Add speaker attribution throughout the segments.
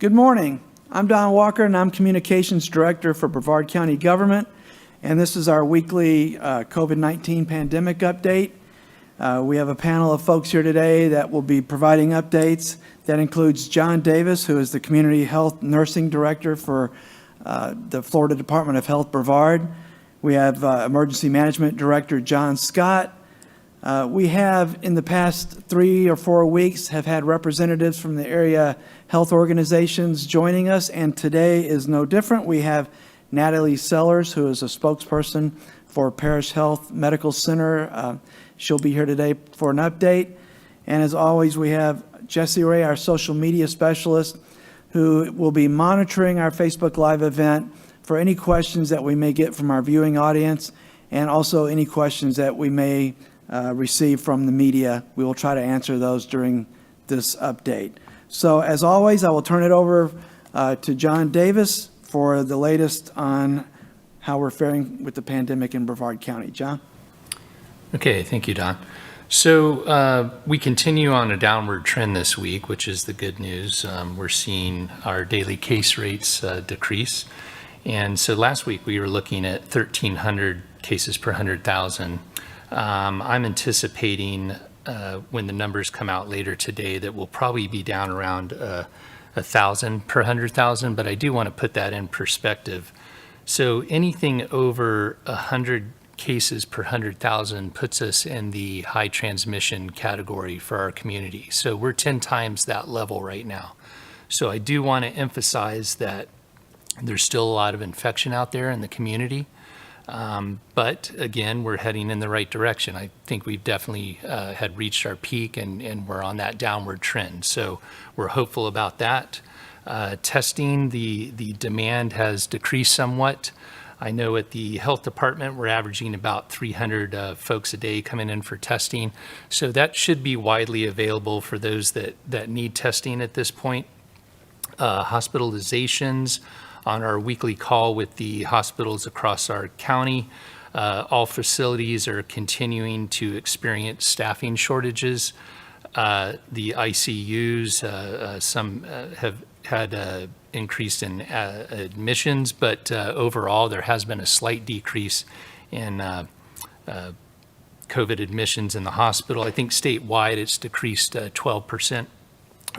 Speaker 1: Good morning. I'm Don Walker, and I'm Communications Director for Brevard County Government, and this is our weekly COVID-19 pandemic update. We have a panel of folks here today that will be providing updates. That includes John Davis, who is the Community Health Nursing Director for the Florida Department of Health, Brevard. We have Emergency Management Director John Scott. We have, in the past 3 or 4 weeks, have had representatives from the area health organizations joining us, and today is no different. We have Natalie Sellers, who is a spokesperson for Parish Health Medical Center. She'll be here today for an update. And as always, we have Jesse Ray, our social media specialist, who will be monitoring our Facebook Live event for any questions that we may get from our viewing audience, and also any questions that we may receive from the media. We will try to answer those during this update. So as always, I will turn it over to John Davis for the latest on how we're faring with the pandemic in Brevard County. John?
Speaker 2: Okay, thank you, Don. So we continue on a downward trend this week, which is the good news. We're seeing our daily case rates decrease. And so last week we were looking at 1,300 cases per 100,000. I'm anticipating when the numbers come out later today that we'll probably be down around 1,000 per 100,000, but I do want to put that in perspective. So anything over 100 cases per 100,000 puts us in the high transmission category for our community. So we're 10 times that level right now. So I do want to emphasize that there's still a lot of infection out there in the community. But again, we're heading in the right direction. I think we've definitely had reached our peak and we're on that downward trend. So we're hopeful about that. Testing, the demand has decreased somewhat. I know at the health department, we're averaging about 300 folks a day coming in for testing. So that should be widely available for those that need testing at this point. Hospitalizations, on our weekly call with the hospitals across our county, all facilities are continuing to experience staffing shortages. The ICUs, some have had increase in admissions, but overall there has been a slight decrease in COVID admissions in the hospital. I think statewide it's decreased 12%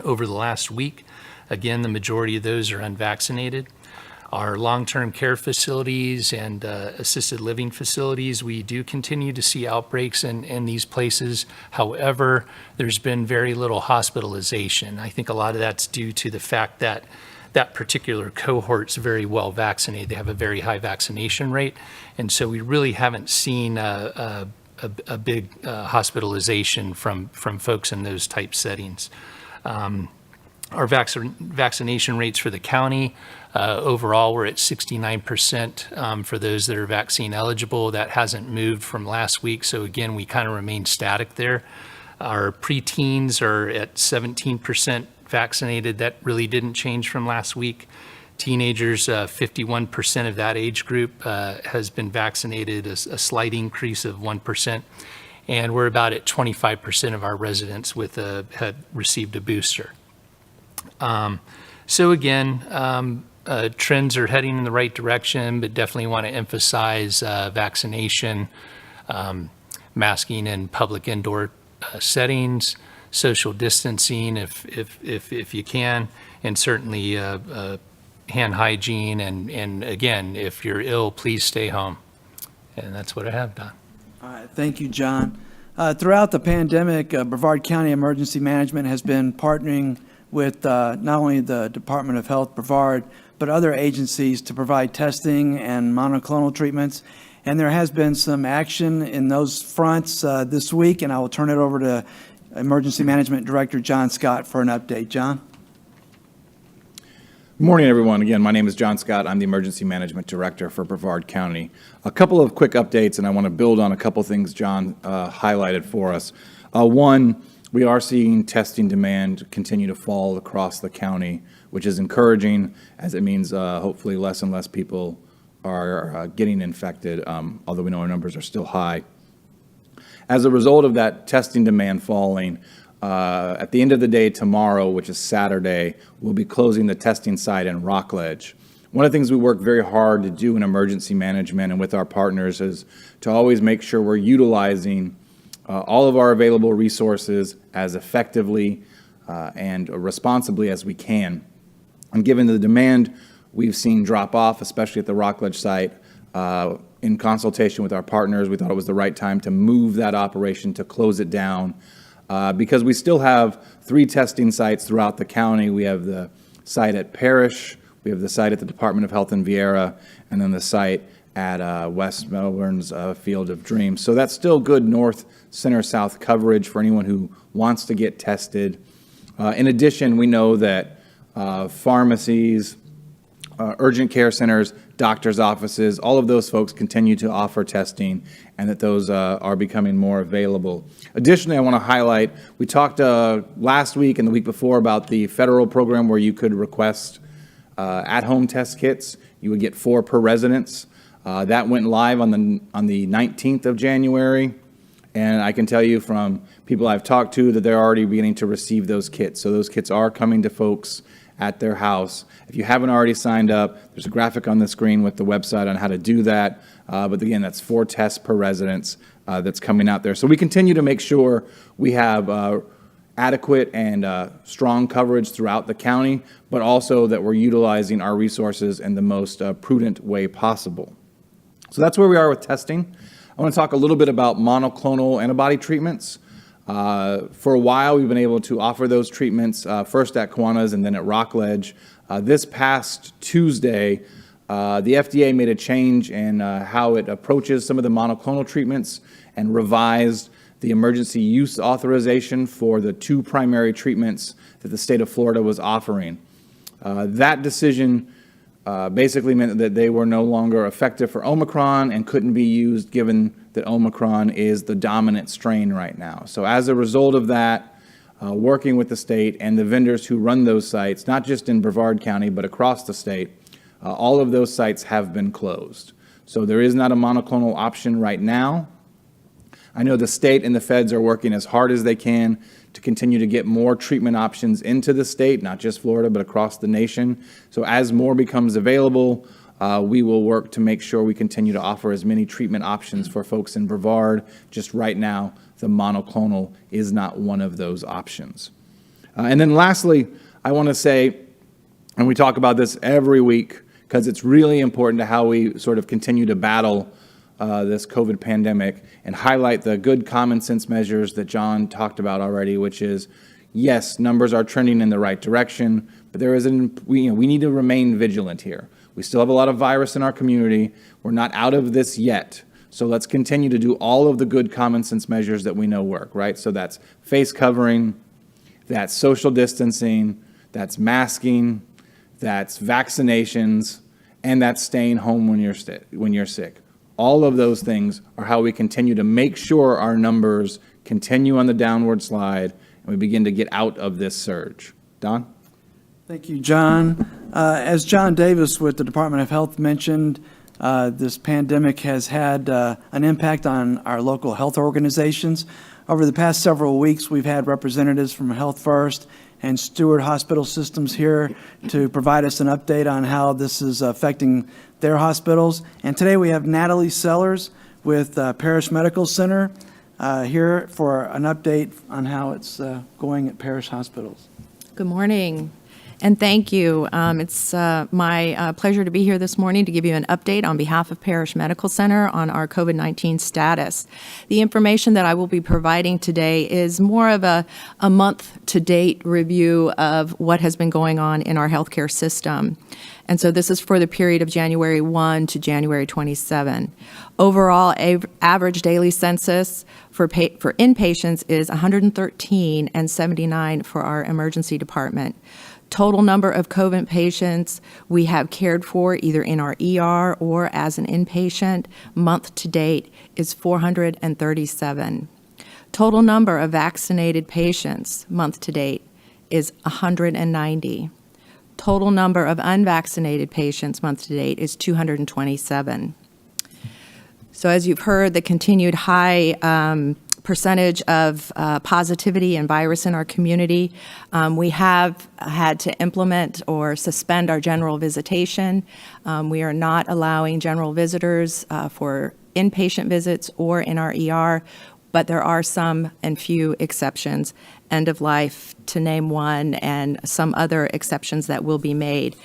Speaker 2: over the last week. Again, the majority of those are unvaccinated. Our long-term care facilities and assisted living facilities, we do continue to see outbreaks in these places. However, there's been very little hospitalization. I think a lot of that's due to the fact that that particular cohort's very well vaccinated. They have a very high vaccination rate. And so we really haven't seen a big hospitalization from folks in those type settings. Our vaccination rates for the county, overall, we're at 69% for those that are vaccine eligible. That hasn't moved from last week. So again, we kind of remain static there. Our preteens are at 17% vaccinated. That really didn't change from last week. Teenagers, 51% of that age group has been vaccinated, a slight increase of 1%. And we're about at 25% of our residents had received a booster. So again, trends are heading in the right direction, but definitely want to emphasize vaccination, masking in public indoor settings, social distancing if you can, and certainly hand hygiene. And again, if you're ill, please stay home. And that's what I have, Don.
Speaker 1: All right, thank you, John. Throughout the pandemic, Brevard County Emergency Management has been partnering with not only the Department of Health, Brevard, but other agencies to provide testing and monoclonal treatments. And there has been some action in those fronts this week, and I will turn it over to Emergency Management Director John Scott for an update. John?
Speaker 3: Good morning, everyone. Again, my name is John Scott. I'm the Emergency Management Director for Brevard County. A couple of quick updates, and I want to build on a couple things John highlighted for us. One, we are seeing testing demand continue to fall across the county, which is encouraging, as it means hopefully less and less people are getting infected, although we know our numbers are still high. As a result of that testing demand falling, at the end of the day tomorrow, which is Saturday, we'll be closing the testing site in Rockledge. One of the things we work very hard to do in emergency management and with our partners is to always make sure we're utilizing all of our available resources as effectively and responsibly as we can. And given the demand we've seen drop off, especially at the Rockledge site, in consultation with our partners, we thought it was the right time to move that operation, to close it down, because we still have 3 testing sites throughout the county. We have the site at Parrish, we have the site at the Department of Health in Viera, and then the site at West Melbourne's Field of Dreams. So that's still good north, center, south coverage for anyone who wants to get tested. In addition, we know that pharmacies, urgent care centers, doctors' offices, all of those folks continue to offer testing, and that those are becoming more available. Additionally, I want to highlight, we talked last week and the week before about the federal program where you could request at-home test kits. You would get 4 per residence. That went live on the 19th of January, and I can tell you from people I've talked to that they're already beginning to receive those kits. So those kits are coming to folks at their house. If you haven't already signed up, there's a graphic on the screen with the website on how to do that. But again, that's 4 tests per residence that's coming out there. So we continue to make sure we have adequate and strong coverage throughout the county, but also that we're utilizing our resources in the most prudent way possible. So that's where we are with testing. I want to talk a little bit about monoclonal antibody treatments. For a while, we've been able to offer those treatments first at Kiwanis and then at Rockledge. This past Tuesday, the FDA made a change in how it approaches some of the monoclonal treatments and revised the emergency use authorization for the 2 primary treatments that the state of Florida was offering. That decision basically meant that they were no longer effective for Omicron and couldn't be used given that Omicron is the dominant strain right now. So as a result of that, working with the state and the vendors who run those sites, not just in Brevard County, but across the state, all of those sites have been closed. So there is not a monoclonal option right now. I know the state and the feds are working as hard as they can to continue to get more treatment options into the state, not just Florida, but across the nation. So as more becomes available, we will work to make sure we continue to offer as many treatment options for folks in Brevard. Just right now, the monoclonal is not one of those options. And then lastly, I want to say, and we talk about this every week because it's really important to how we sort of continue to battle this COVID pandemic and highlight the good common sense measures that John talked about already, which is, yes, numbers are trending in the right direction, but we need to remain vigilant here. We still have a lot of virus in our community. We're not out of this yet. So let's continue to do all of the good common sense measures that we know work, right? So that's face covering, that's social distancing, that's masking, that's vaccinations, and that's staying home when you're sick. All of those things are how we continue to make sure our numbers continue on the downward slide and we begin to get out of this surge. Don?
Speaker 1: Thank you, John. As John Davis with the Department of Health mentioned, this pandemic has had an impact on our local health organizations. Over the past several weeks, we've had representatives from Health First and Steward Hospital Systems here to provide us an update on how this is affecting their hospitals. And today we have Natalie Sellers with Parrish Medical Center here for an update on how it's going at Parrish hospitals.
Speaker 4: Good morning. And thank you. It's my pleasure to be here this morning to give you an update on behalf of Parrish Medical Center on our COVID-19 status. The information that I will be providing today is more of a month-to-date review of what has been going on in our healthcare system. And so this is for the period of January 1 to January 27. Overall, average daily census for inpatients is 113 and 79 for our emergency department. Total number of COVID patients we have cared for either in our ER or as an inpatient month to date is 437. Total number of vaccinated patients month to date is 190. Total number of unvaccinated patients month to date is 227. So as you've heard, the continued high percentage of positivity and virus in our community. We have had to implement or suspend our general visitation. We are not allowing general visitors for inpatient visits or in our ER, but there are some and few exceptions, end of life to name one, and some other exceptions that will be made.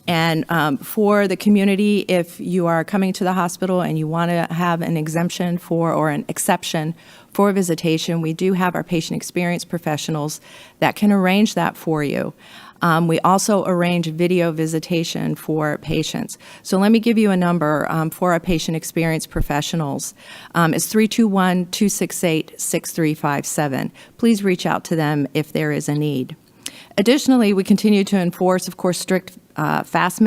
Speaker 4: And for the community, if you are coming to the hospital and you want to have an exemption for or an exception for visitation, we do have our patient experience professionals that can arrange that for you. We also arrange video visitation for patients. So let me give you a number for our patient experience professionals. It's 321-268-6357. Please reach out to them if there is a need. Additionally, we continue to enforce, of course, strict face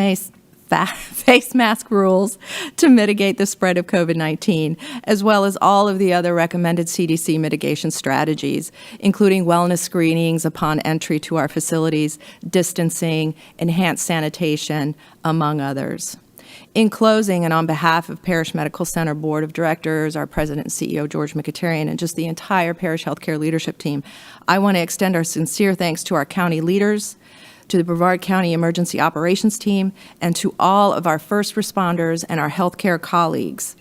Speaker 4: mask rules to mitigate the spread of COVID-19, as well as all of the other recommended CDC mitigation strategies, including wellness screenings upon entry to our facilities, distancing, enhanced sanitation, among others. In closing, and on behalf of Parish Medical Center Board of Directors, our President and CEO, George McAterian, and just the entire Parish Healthcare leadership team, I want to extend our sincere thanks to our county leaders, to the Brevard County Emergency Operations Team, and to all of our first responders and our healthcare colleagues.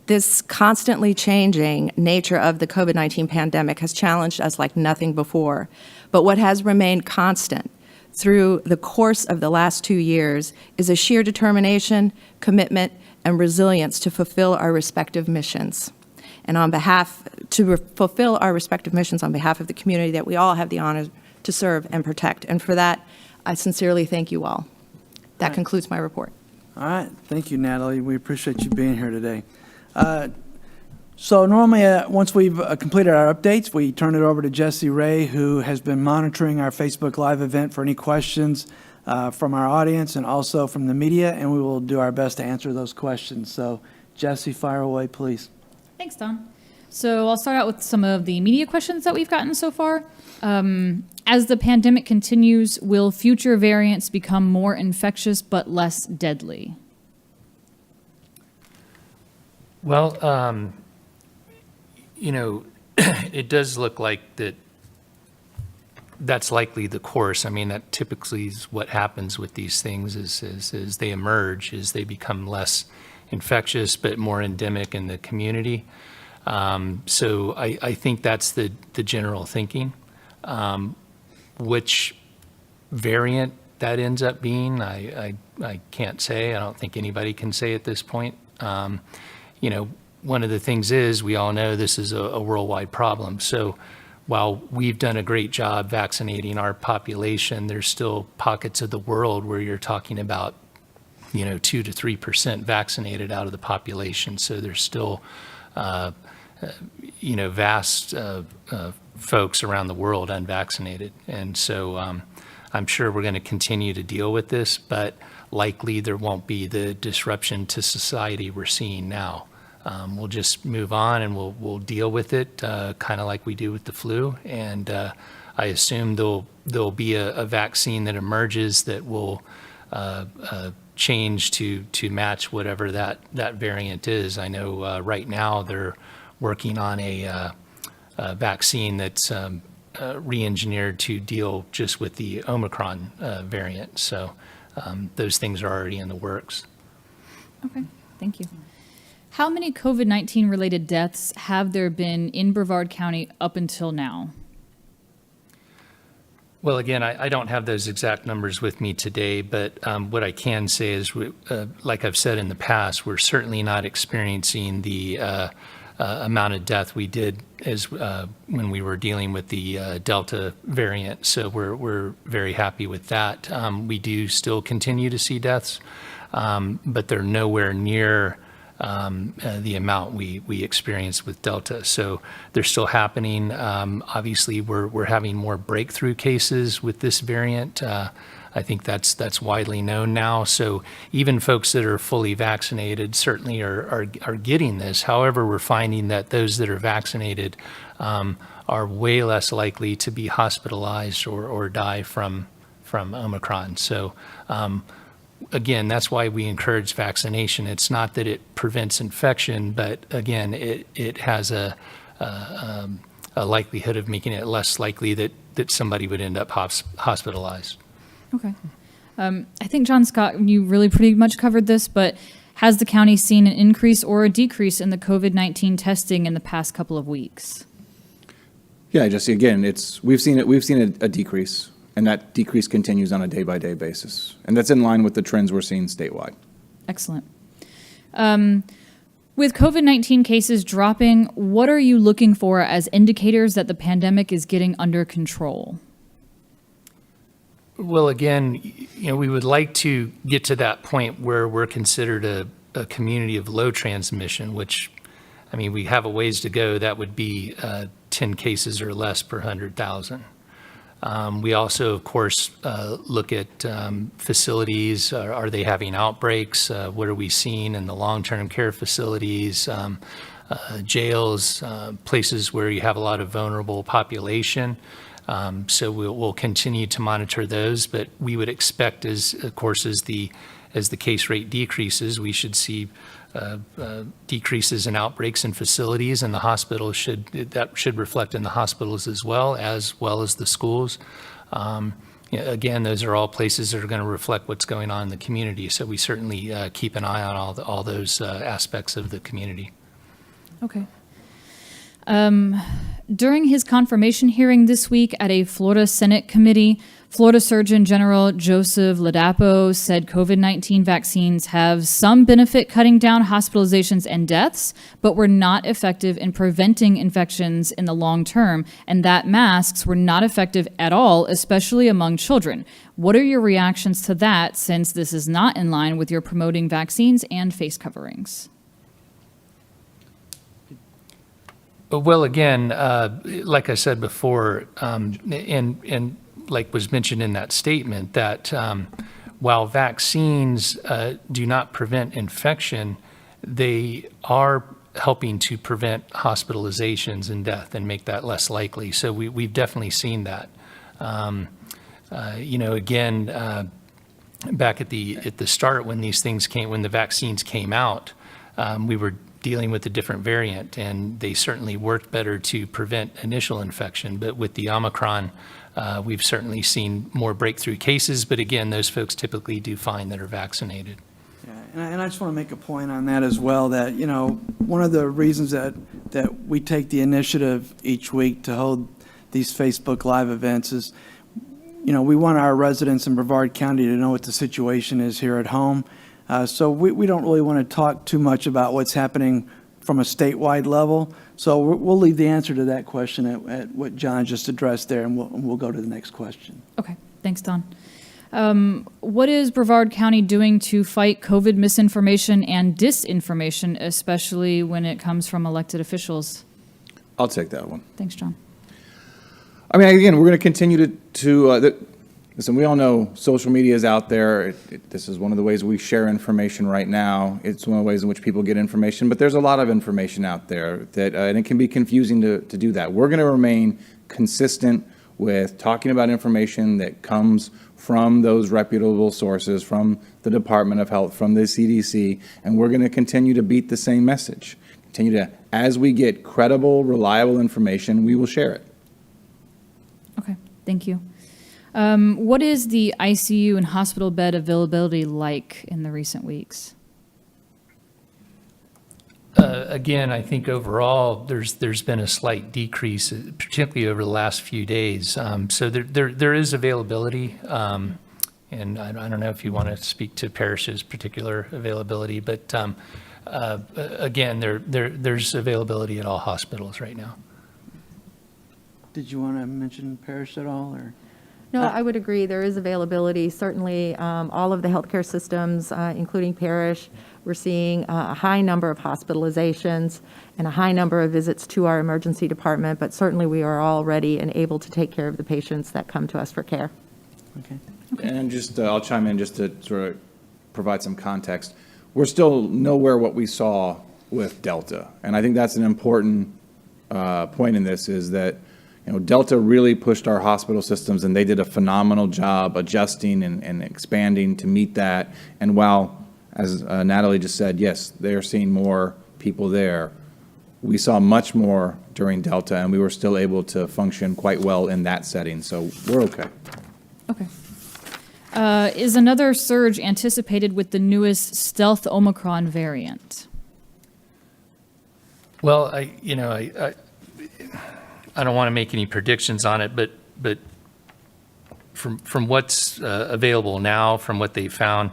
Speaker 4: This constantly changing nature of the COVID-19 pandemic has challenged us like nothing before. But what has remained constant through the course of the last 2 years is a sheer determination, commitment, and resilience to fulfill our respective missions. And fulfill our respective missions on behalf of the community that we all have the honor to serve and protect. And for that, I sincerely thank you all. That concludes my report.
Speaker 1: All right. Thank you, Natalie. We appreciate you being here today. So normally, once we've completed our updates, we turn it over to Jesse Ray, who has been monitoring our Facebook Live event for any questions from our audience and also from the media, and we will do our best to answer those questions. So, Jesse, fire away, please.
Speaker 5: Thanks, Don. So I'll start out with some of the media questions that we've gotten so far. As the pandemic continues, will future variants become more infectious but less deadly?
Speaker 2: Well, it does look like that's likely the course. I mean, that typically is what happens with these things is they emerge, is they become less infectious but more endemic in the community. So I think that's the general thinking. Which variant that ends up being, I can't say. I don't think anybody can say at this point. One of the things is we all know this is a worldwide problem. So while we've done a great job vaccinating our population, there's still pockets of the world where you're talking about 2 to 3% vaccinated out of the population. So there's still vast folks around the world unvaccinated. And so I'm sure we're going to continue to deal with this, but likely there won't be the disruption to society we're seeing now. We'll just move on and we'll deal with it kind of like we do with the flu. And I assume there'll be a vaccine that emerges that will change to match whatever that variant is. I know right now they're working on a vaccine that's re-engineered to deal just with the Omicron variant. So those things are already in the works.
Speaker 5: Okay, thank you. How many COVID-19 related deaths have there been in Brevard County up until now?
Speaker 2: Well, again, I don't have those exact numbers with me today, but what I can say is, like I've said in the past, we're certainly not experiencing the amount of death we did as when we were dealing with the Delta variant. So we're very happy with that. We do still continue to see deaths, but they're nowhere near the amount we experienced with Delta. So they're still happening. Obviously, we're having more breakthrough cases with this variant. I think that's widely known now. So even folks that are fully vaccinated certainly are getting this. However, we're finding that those that are vaccinated are way less likely to be hospitalized or die from Omicron. So again, that's why we encourage vaccination. It's not that it prevents infection, but again, it has a a likelihood of making it less likely that somebody would end up hospitalized.
Speaker 5: Okay. I think, John Scott, you really pretty much covered this, but has the county seen an increase or a decrease in the COVID-19 testing in the past couple of weeks?
Speaker 3: Yeah, Jesse, again, we've seen a decrease, and that decrease continues on a day-by-day basis. And that's in line with the trends we're seeing statewide.
Speaker 5: Excellent. With COVID-19 cases dropping, what are you looking for as indicators that the pandemic is getting under control?
Speaker 2: Well, again, we would like to get to that point where we're considered a community of low transmission, which, we have a ways to go. That would be 10 cases or less per 100,000. We also, of course, look at facilities. Are they having outbreaks? What are we seeing in the long-term care facilities, jails, places where you have a lot of vulnerable population? So we'll continue to monitor those, but we would expect, as the case rate decreases, we should see decreases in outbreaks in facilities, and the hospitals should reflect in the hospitals as well as the schools. Again, those are all places that are going to reflect what's going on in the community. So we certainly keep an eye on all those aspects of the community.
Speaker 5: Okay. During his confirmation hearing this week at a Florida Senate committee, Florida Surgeon General Joseph Ladapo said COVID-19 vaccines have some benefit cutting down hospitalizations and deaths, but were not effective in preventing infections in the long term, and that masks were not effective at all, especially among children. What are your reactions to that, since this is not in line with your promoting vaccines and face coverings?
Speaker 2: Well, again, like I said before, and like was mentioned in that statement, that while vaccines do not prevent infection, they are helping to prevent hospitalizations and death and make that less likely. So we've definitely seen that. Again, back at the start when the vaccines came out, we were dealing with a different variant, and they certainly worked better to prevent initial infection. But with the Omicron, we've certainly seen more breakthrough cases. But again, those folks typically do fine that are vaccinated.
Speaker 1: Yeah, and I just want to make a point on that as well, that, one of the reasons that we take the initiative each week to hold these Facebook Live events is, we want our residents in Brevard County to know what the situation is here at home. So we don't really want to talk too much about what's happening from a statewide level. So we'll leave the answer to that question at what John just addressed there, and we'll go to the next question.
Speaker 5: Okay, thanks, Don. What is Brevard County doing to fight COVID misinformation and disinformation, especially when it comes from elected officials?
Speaker 3: I'll take that one.
Speaker 5: Thanks, John.
Speaker 3: Again, we're going to continue to listen, we all know social media is out there. This is one of the ways we share information right now. It's one of the ways in which people get information, but there's a lot of information out there and it can be confusing to do that. We're going to remain consistent with talking about information that comes from those reputable sources, from the Department of Health, from the CDC, and we're going to continue to beat the same message. As we get credible, reliable information, we will share it.
Speaker 5: Okay, thank you. What is the ICU and hospital bed availability like in the recent weeks?
Speaker 2: Again, I think overall there's been a slight decrease, particularly over the last few days. So there is availability, and I don't know if you want to speak to Parish's particular availability, but again, there's availability at all hospitals right now.
Speaker 1: Did you want to mention Parish at all, or?
Speaker 4: No, I would agree. There is availability. Certainly, all of the healthcare systems, including Parish, we're seeing a high number of hospitalizations and a high number of visits to our emergency department, but certainly we are all ready and able to take care of the patients that come to us for care.
Speaker 1: Okay.
Speaker 3: And just, I'll chime in just to sort of provide some context. We're still nowhere what we saw with Delta. And I think that's an important point in this, is that Delta really pushed our hospital systems, and they did a phenomenal job adjusting and expanding to meet that. And while, as Natalie just said, yes, they're seeing more people there, we saw much more during Delta, and we were still able to function quite well in that setting, so we're okay.
Speaker 5: Okay. Is another surge anticipated with the newest stealth Omicron variant?
Speaker 2: Well, I don't want to make any predictions on it, but from what's available now, from what they found,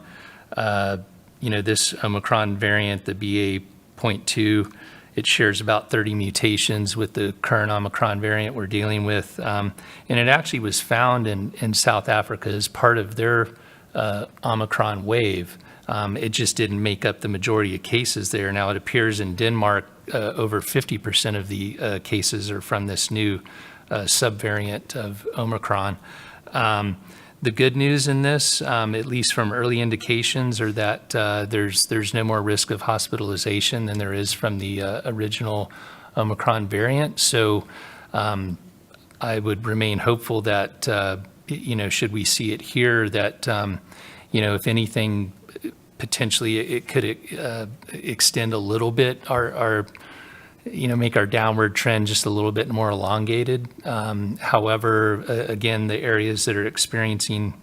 Speaker 2: this Omicron variant, the BA.2, it shares about 30 mutations with the current Omicron variant we're dealing with. And it actually was found in South Africa as part of their Omicron wave. It just didn't make up the majority of cases there. Now it appears in Denmark, over 50% of the cases are from this new subvariant of Omicron. The good news in this, at least from early indications, are that there's no more risk of hospitalization than there is from the original Omicron variant. So I would remain hopeful that, should we see it here, that, if anything, potentially it could extend a little bit make our downward trend just a little bit more elongated. However, again, the areas that are experiencing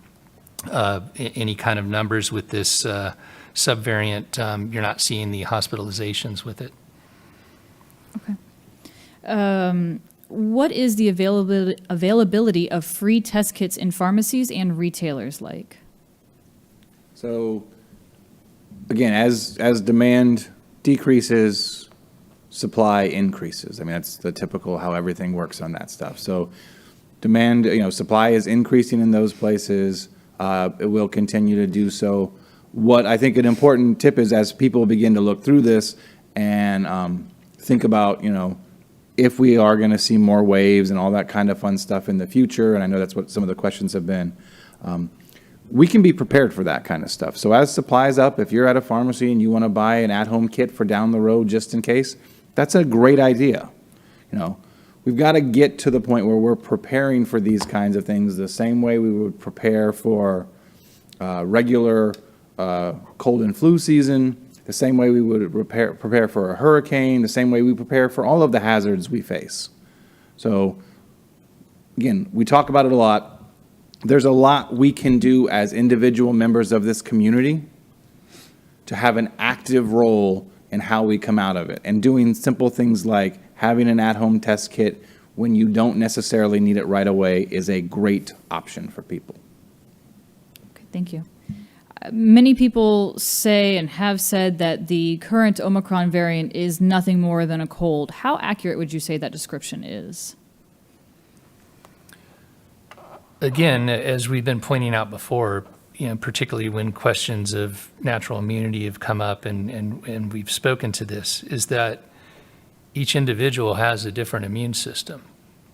Speaker 2: any kind of numbers with this subvariant, you're not seeing the hospitalizations with it.
Speaker 5: Okay. What is the availability of free test kits in pharmacies and retailers like?
Speaker 3: So, again, as demand decreases, supply increases. I mean, that's the typical how everything works on that stuff. So demand, supply is increasing in those places. It will continue to do so. What I think an important tip is, as people begin to look through this and think about, if we are going to see more waves and all that kind of fun stuff in the future, and I know that's what some of the questions have been, we can be prepared for that kind of stuff. So as supply's up, if you're at a pharmacy and you want to buy an at-home kit for down the road just in case, that's a great idea. We've got to get to the point where we're preparing for these kinds of things the same way we would prepare for regular cold and flu season, the same way we would prepare for a hurricane, the same way we prepare for all of the hazards we face. So again, we talk about it a lot. There's a lot we can do as individual members of this community to have an active role in how we come out of it. And doing simple things like having an at-home test kit when you don't necessarily need it right away is a great option for people.
Speaker 5: Okay, thank you. Many people say and have said that the current Omicron variant is nothing more than a cold. How accurate would you say that description is?
Speaker 2: Again, as we've been pointing out before, particularly when questions of natural immunity have come up and we've spoken to this, is that each individual has a different immune system.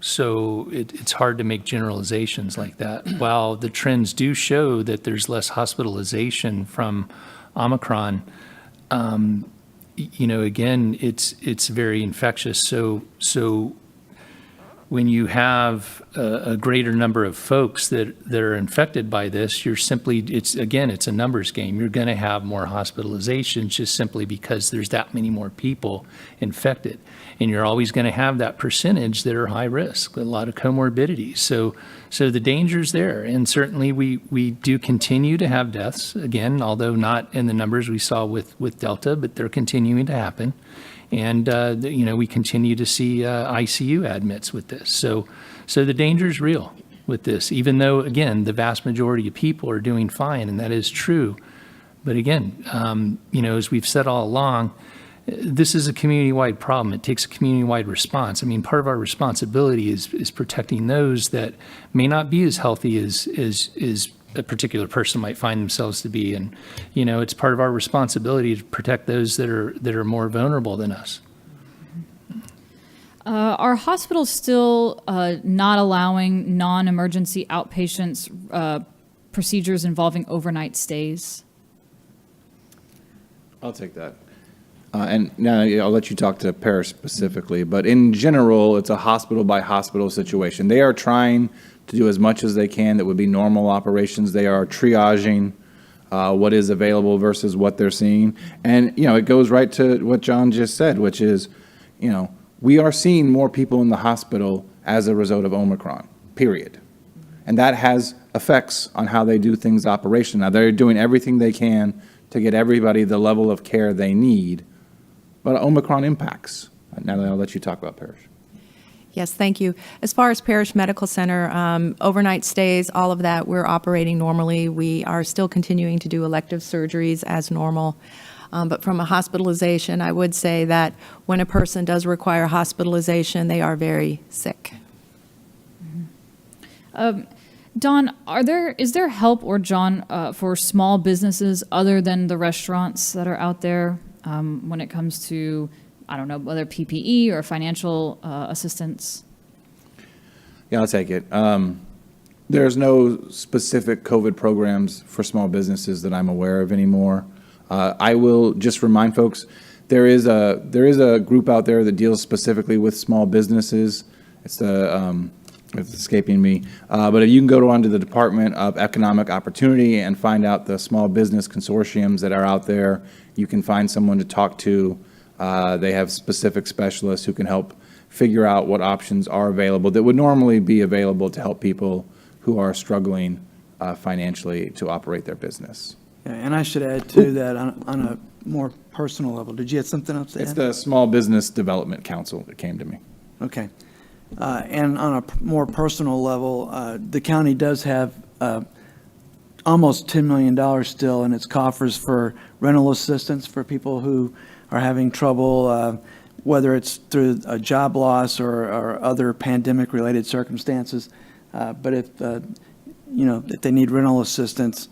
Speaker 2: So it's hard to make generalizations like that. While the trends do show that there's less hospitalization from Omicron, again, it's very infectious. So when you have a greater number of folks that are infected by this, it's a numbers game. You're going to have more hospitalizations just simply because there's that many more people infected. And you're always going to have that percentage that are high risk, a lot of comorbidities. So the danger's there. And certainly we do continue to have deaths, again, although not in the numbers we saw with Delta, but they're continuing to happen. And, we continue to see ICU admits with this. So the danger is real with this, even though, again, the vast majority of people are doing fine, and that is true. But again, as we've said all along, this is a community-wide problem. It takes a community-wide response. I mean, part of our responsibility is protecting those that may not be as healthy as a particular person might find themselves to be. And, it's part of our responsibility to protect those that are more vulnerable than us.
Speaker 5: Are hospitals still not allowing non-emergency outpatients procedures involving overnight stays?
Speaker 3: I'll take that. And now I'll let you talk to Paris specifically, but in general, it's a hospital by hospital situation. They are trying to do as much as they can that would be normal operations. They are triaging what is available versus what they're seeing. And, it goes right to what John just said, which is, we are seeing more people in the hospital as a result of Omicron, period. And that has effects on how they do things operation. Now, they're doing everything they can to get everybody the level of care they need, but Omicron impacts. Natalie, I'll let you talk about Parish.
Speaker 4: Yes, thank you. As far as Parish Medical Center, overnight stays, all of that, we're operating normally. We are still continuing to do elective surgeries as normal. But from a hospitalization, I would say that when a person does require hospitalization, they are very sick.
Speaker 5: Dawn, is there help, or John, for small businesses other than the restaurants that are out there when it comes to, I don't know, whether PPE or financial assistance?
Speaker 3: Yeah, I'll take it. There's no specific COVID programs for small businesses that I'm aware of anymore. I will just remind folks, there is a group out there that deals specifically with small businesses. It's escaping me. But if you can go onto the Department of Economic Opportunity and find out the small business consortiums that are out there, you can find someone to talk to. They have specific specialists who can help figure out what options are available that would normally be available to help people who are struggling financially to operate their business.
Speaker 1: Yeah, and I should add too that on a more personal level, did you have something else to add?
Speaker 3: It's the Small Business Development Council that came to me.
Speaker 1: Okay. And on a more personal level, the county does have almost $10 million still in its coffers for rental assistance for people who are having trouble, whether it's through a job loss or other pandemic-related circumstances. But if they need rental assistance,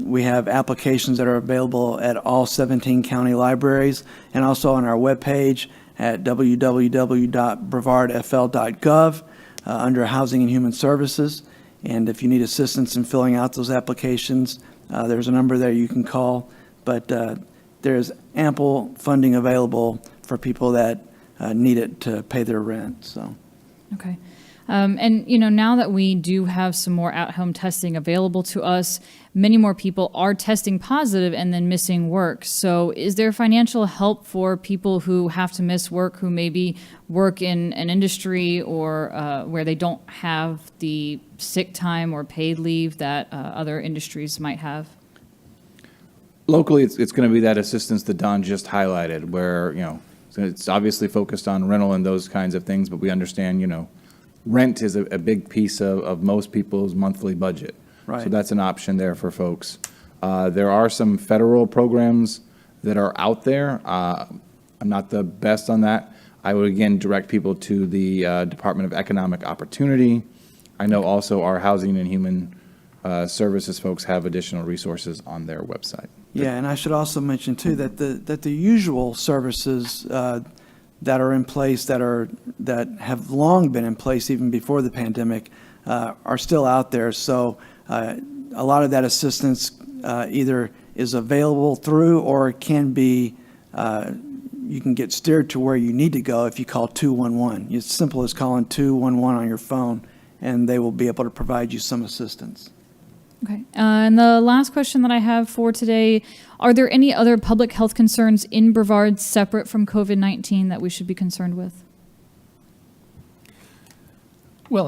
Speaker 1: we have applications that are available at all 17 county libraries and also on our webpage at www.brevardfl.gov under Housing and Human Services. And if you need assistance in filling out those applications, there's a number there you can call. But there's ample funding available for people that need it to pay their rent. So.
Speaker 5: Okay. And, now that we do have some more at-home testing available to us, many more people are testing positive and then missing work. So is there financial help for people who have to miss work, who maybe work in an industry or where they don't have the sick time or paid leave that other industries might have?
Speaker 3: Locally, it's going to be that assistance that Don just highlighted, where, it's obviously focused on rental and those kinds of things, but we understand, rent is a big piece of most people's monthly budget.
Speaker 1: Right.
Speaker 3: So that's an option there for folks. There are some federal programs that are out there. I'm not the best on that. I would, again, direct people to the Department of Economic Opportunity. I know also our Housing and Human Services folks have additional resources on their website.
Speaker 1: Yeah, and I should also mention too that the usual services that are in place that have long been in place even before the pandemic are still out there. So a lot of that assistance either is available through or can be you can get steered to where you need to go if you call 211. It's simple as calling 211 on your phone, and they will be able to provide you some assistance.
Speaker 5: Okay. And the last question that I have for today, are there any other public health concerns in Brevard separate from COVID-19 that we should be concerned with?
Speaker 2: Well,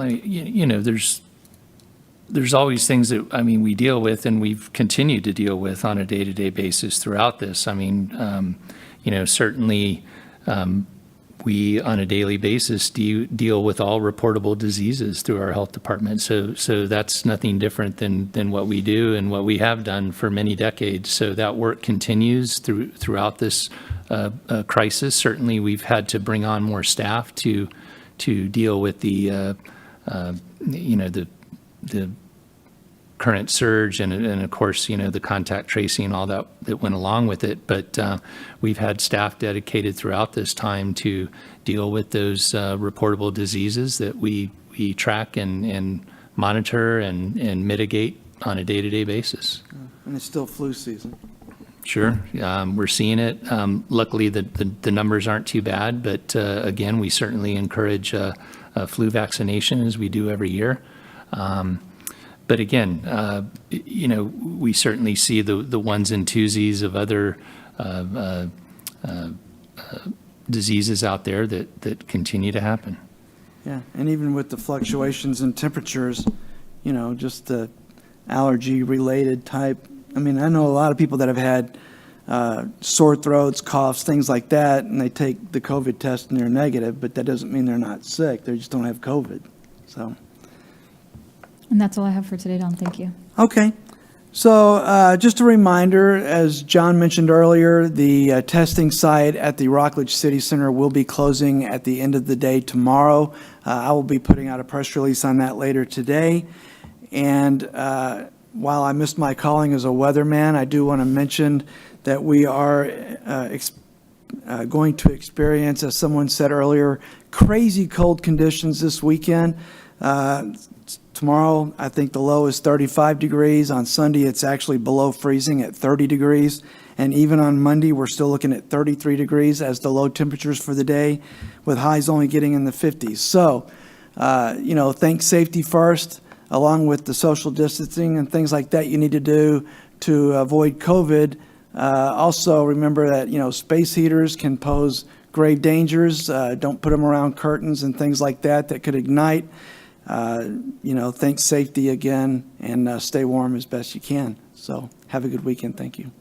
Speaker 2: there's always things that, we deal with and we've continued to deal with on a day-to-day basis throughout this. Certainly we, on a daily basis, deal with all reportable diseases through our health department. So that's nothing different than what we do and what we have done for many decades. So that work continues throughout this crisis. Certainly, we've had to bring on more staff to deal with the current surge and of course, the contact tracing and all that went along with it. But we've had staff dedicated throughout this time to deal with those reportable diseases that we track and monitor and mitigate on a day-to-day basis.
Speaker 1: And it's still flu season.
Speaker 2: Sure. We're seeing it. Luckily, the numbers aren't too bad, but again, we certainly encourage flu vaccination as we do every year. But again, we certainly see the ones and twosies of other diseases out there that continue to happen.
Speaker 1: Yeah, and even with the fluctuations in temperatures, just the allergy-related type. I mean, I know a lot of people that have had sore throats, coughs, things like that, and they take the COVID test and they're negative, but that doesn't mean they're not sick. They just don't have COVID. So,
Speaker 5: And that's all I have for today, Don. Thank you.
Speaker 1: okay. So just a reminder, as John mentioned earlier, the testing site at the Rockledge City Center will be closing at the end of the day tomorrow. I will be putting out a press release on that later today. And while I missed my calling as a weatherman, I do want to mention that we are going to experience, as someone said earlier, crazy cold conditions this weekend. Tomorrow, I think the low is 35 degrees. On Sunday, it's actually below freezing at 30 degrees. And even on Monday, we're still looking at 33 degrees as the low temperatures for the day, with highs only getting in the 50s. So, think safety first, along with the social distancing and things like that you need to do to avoid COVID. Also, remember that, space heaters can pose grave dangers. Don't put them around curtains and things like that could ignite. Think safety again, and stay warm as best you can. So have a good weekend. Thank you.